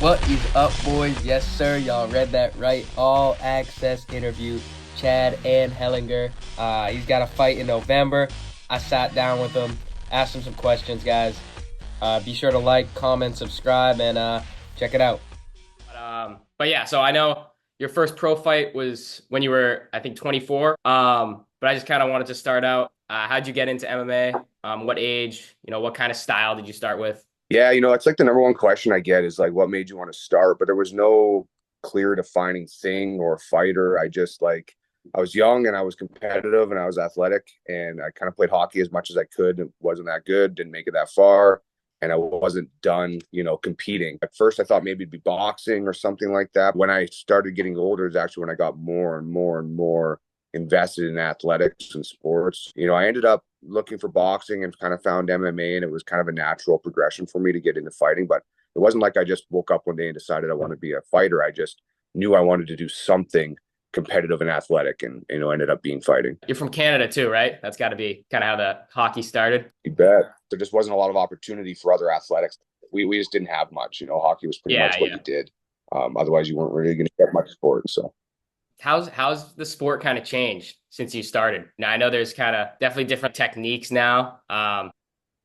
What is up, boys? Yes, sir. Y'all read that right. All access interview. Chad Anheliger. He's got a fight in November. I sat down with him, asked him some questions, guys. Be sure to like, comment, subscribe, and check it out. But yeah, so I know your first pro fight was when you were, I think, 24. But I just kind of wanted to start out. How'd you get into MMA? What age? What kind of style did you start with? Yeah, it's like the number one question I get is like, what made you want to start? But there was no clear defining thing or fighter. I was young and I was competitive and I was athletic and I kind of played hockey as much as I could. It wasn't that good, didn't make it that far. And I wasn't done, competing. At first, I thought maybe it'd be boxing or something like that. When I started getting older is actually when I got more and more and more invested in athletics and sports. I ended up looking for boxing and kind of found MMA, and it was kind of a natural progression for me to get into fighting. But it wasn't like I just woke up one day and decided I want to be a fighter. I just knew I wanted to do something competitive and athletic, and ended up being fighting. You're from Canada too, right? That's got to be kind of how the hockey started. You bet. There just wasn't a lot of opportunity for other athletics. We just didn't have much. Hockey was pretty much what you did. Otherwise, you weren't really going to get much sport. So how's the sport kind of changed since you started? Now I know there's kind of definitely different techniques now.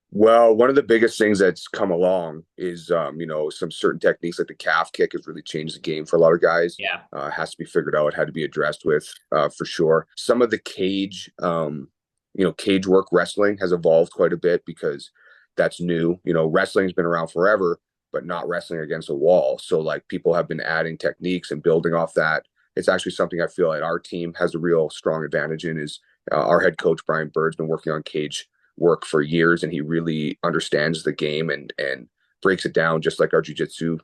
Well, one of the biggest things that's come along is, some certain techniques like the calf kick has really changed the game for a lot of guys. Yeah. Has to be figured out, had to be addressed with, for sure. Some of the cage, cage work wrestling has evolved quite a bit because that's new. Wrestling's been around forever, but not wrestling against a wall. So like people have been adding techniques and building off that. It's actually something I feel like our team has a real strong advantage in is our head coach, Brian Bird's been working on cage work for years, and he really understands the game and breaks it down just like our jiu-jitsu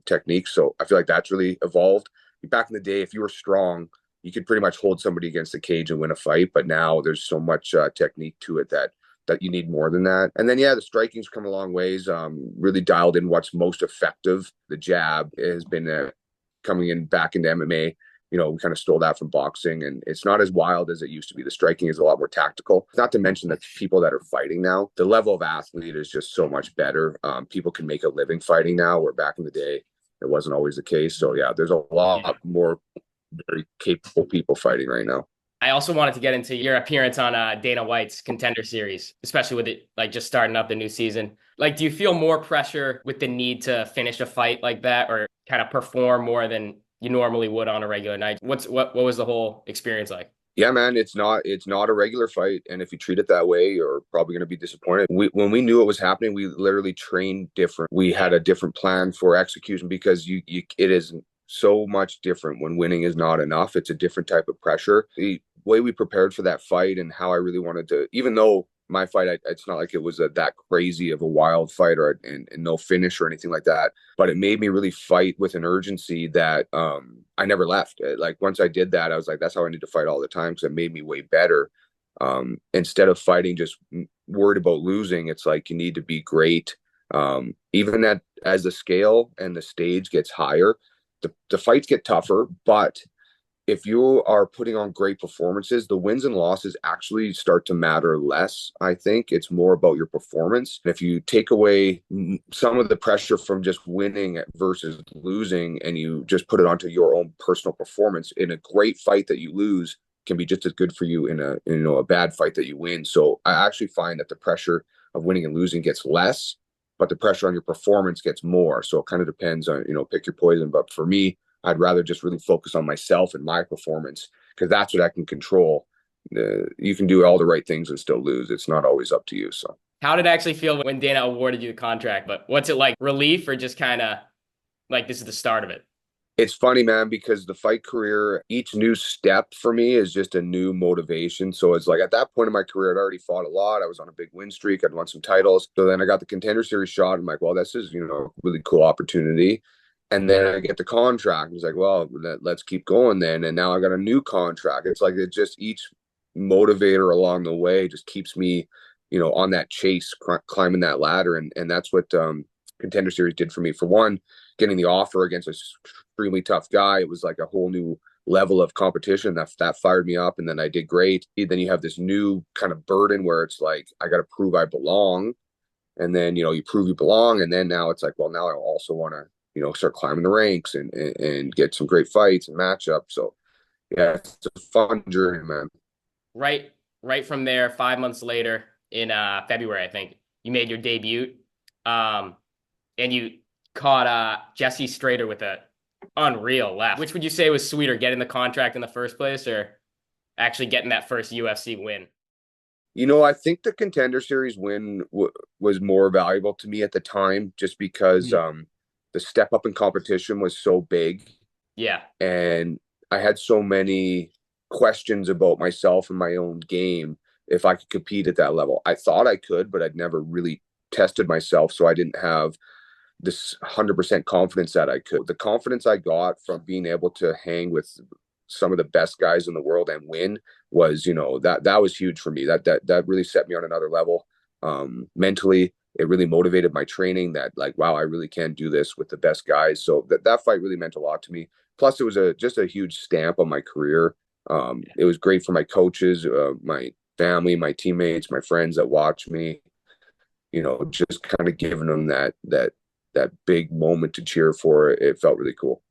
techniques. So I feel like that's really evolved. Back in the day, if you were strong, you could pretty much hold somebody against the cage and win a fight. But now there's so much technique to it that you need more than that. And then, yeah, the striking's come a long ways, really dialed in what's most effective. The jab has been coming in back into MMA. We kind of stole that from boxing, and it's not as wild as it used to be. The striking is a lot more tactical. Not to mention that people that are fighting now, the level of athlete is just so much better. People can make a living fighting now, where back in the day, it wasn't always the case. So yeah, there's a lot more very capable people fighting right now. I also wanted to get into your appearance on Dana White's Contender series, especially with it like just starting up the new season. Like, do you feel more pressure with the need to finish a fight like that, or kind of perform more than you normally would on a regular night? What was the whole experience like? Yeah, man, it's not a regular fight, and if you treat it that way, you're probably going to be disappointed. When we knew it was happening, we literally trained different. We had a different plan for execution because it is so much different when winning is not enough. It's a different type of pressure. The way we prepared for that fight and how I really wanted to, even though my fight, it's not like it was that crazy of a wild fight and no finish or anything like that. But it made me really fight with an urgency that I never left. Like once I did that, I was like, that's how I need to fight all the time because it made me way better. Instead of fighting just worried about losing, it's like you need to be great. Even that as the scale and the stage gets higher, the fights get tougher, but if you are putting on great performances, the wins and losses actually start to matter less. I think it's more about your performance. And if you take away some of the pressure from just winning versus losing, and you just put it onto your own personal performance, in a great fight that you lose can be just as good for you in a bad fight that you win. So I actually find that the pressure of winning and losing gets less, but the pressure on your performance gets more. So it kind of depends on, pick your poison. But for me, I'd rather just really focus on myself and my performance because that's what I can control. You can do all the right things and still lose. It's not always up to you. So How did it actually feel when Dana awarded you the contract? But what's it like? Relief, or just kind of like this is the start of it? it's funny, man, because the fight career, each new step for me is just a new motivation. So it's like at that point in my career, I'd already fought a lot. I was on a big win streak. I'd won some titles. So then I got the Contender Series shot. I'm like, well, this is, a really cool opportunity. And then I get the contract. It's like, well, let's keep going then. And now I got a new contract. It's like it just each motivator along the way just keeps me, on that chase, climbing that ladder. And that's what Contender Series did for me. For one, getting the offer against an extremely tough guy, it was like a whole new level of competition that fired me up. And then I did great. Then you have this new kind of burden where it's like, I got to prove I belong. And then, you prove you belong. And then now it's like, well, now I also want to, start climbing the ranks and get some great fights and matchups. So yeah, it's a fun journey, man. Right from there, 5 months later in February, I think you made your debut, um, and you caught Jesse Strader with a unreal left. Which would you say was sweeter, getting the contract in the first place, or actually getting that first UFC win? I think the Contender Series win was more valuable to me at the time, just because the step up in competition was so big, Yeah, and I had so many questions about myself and my own game if I could compete at that level. I thought I could, but I'd never really tested myself, so I didn't have this 100% confidence that I could. The confidence I got from being able to hang with some of the best guys in the world and win was, that was huge for me. That really set me on another level. Mentally, it really motivated my training, that like, wow, I really can do this with the best guys. So that fight really meant a lot to me. Plus, it was just a huge stamp on my career. It was great for my coaches, my family, my teammates, my friends that watch me. Just kind of giving them that big moment to cheer for. It felt really cool.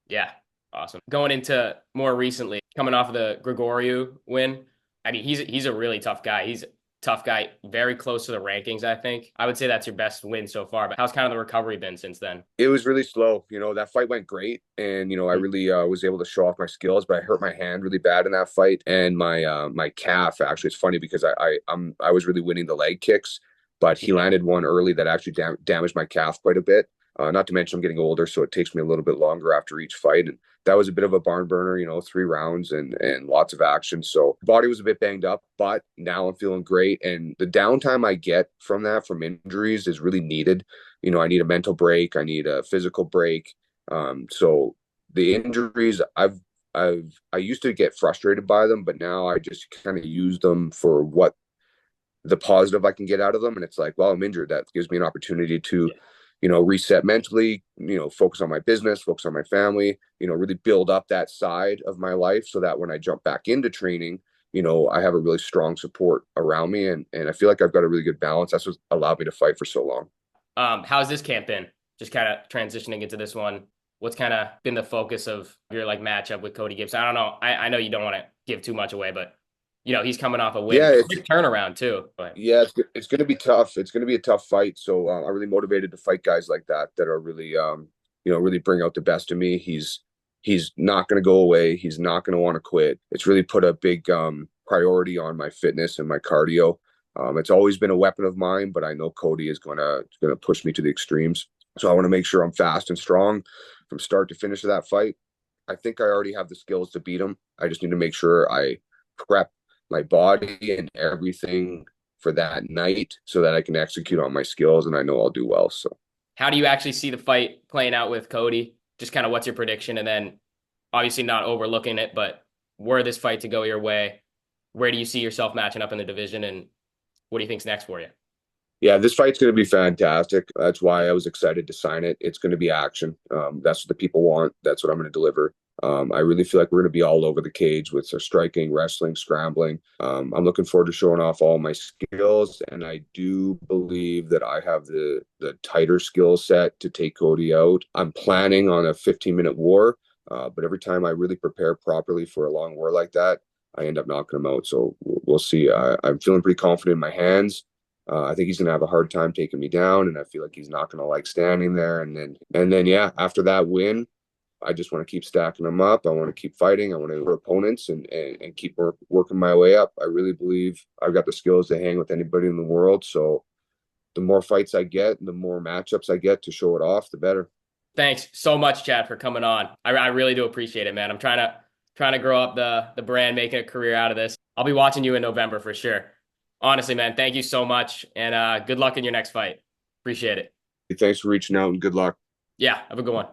yeah, awesome. Going into more recently, coming off of the Gregorio win, I mean, he's a really tough guy. He's a tough guy, very close to the rankings, I think. I would say that's your best win so far, but how's kind of the recovery been since then? It was really slow. That fight went great, and I really was able to show off my skills, but I hurt my hand really bad in that fight, and my calf. Actually, it's funny because I was really winning the leg kicks, but he landed one early that actually damaged my calf quite a bit. Not to mention I'm getting older, so it takes me a little bit longer after each fight, and that was a bit of a barn burner. 3 rounds and lots of action. So body was a bit banged up, but now I'm feeling great, and the downtime I get from injuries is really needed. I need a mental break. I need a physical break. So the injuries, I used to get frustrated by them, but now I just kind of use them for what the positive I can get out of them. And it's like, well, I'm injured. That gives me an opportunity to, reset mentally, focus on my business, focus on my family, really build up that side of my life so that when I jump back into training, I have a really strong support around me. And I feel like I've got a really good balance. That's what allowed me to fight for so long. How's this camp been? Just kind of transitioning into this one. What's kind of been the focus of your like matchup with Cody Gibson? I don't know. I know you don't want to give too much away, but he's coming off a win. Yeah, it's Quick turnaround too. But yeah, it's going to be tough. It's going to be a tough fight. So I'm really motivated to fight guys like that are really, really bring out the best of me. He's not going to go away. He's not going to want to quit. It's really put a big priority on my fitness and my cardio. It's always been a weapon of mine, but I know Cody is gonna push me to the extremes. So I want to make sure I'm fast and strong from start to finish of that fight. I think I already have the skills to beat him. I just need to make sure I prep my body and everything for that night so that I can execute on my skills, and I know I'll do well. So how do you actually see the fight playing out with Cody? Just kind of what's your prediction, and then obviously not overlooking it, but were this fight to go your way, where do you see yourself matching up in the division, and what do you think's next for you? yeah, this fight's going to be fantastic. That's why I was excited to sign it. It's going to be action. That's what the people want. That's what I'm going to deliver. I really feel like we're going to be all over the cage with our striking, wrestling, scrambling. I'm looking forward to showing off all my skills, and I do believe that I have the tighter skill set to take Cody out. I'm planning on a 15-minute war, but every time I really prepare properly for a long war like that, I end up knocking him out. So we'll see. I'm feeling pretty confident in my hands. I think he's gonna have a hard time taking me down, and I feel like he's not gonna like standing there. And then, yeah, after that win, I just want to keep stacking them up. I want to keep fighting. I want to hurt opponents and keep working my way up. I really believe I've got the skills to hang with anybody in the world. So the more fights I get, the more matchups I get to show it off, the better. Thanks so much, Chad, for coming on. I really do appreciate it, man. I'm trying to grow up the brand, making a career out of this. I'll be watching you in November for sure. Honestly, man, thank you so much, and good luck in your next fight. Appreciate it. Thanks for reaching out and good luck. Yeah, have a good one.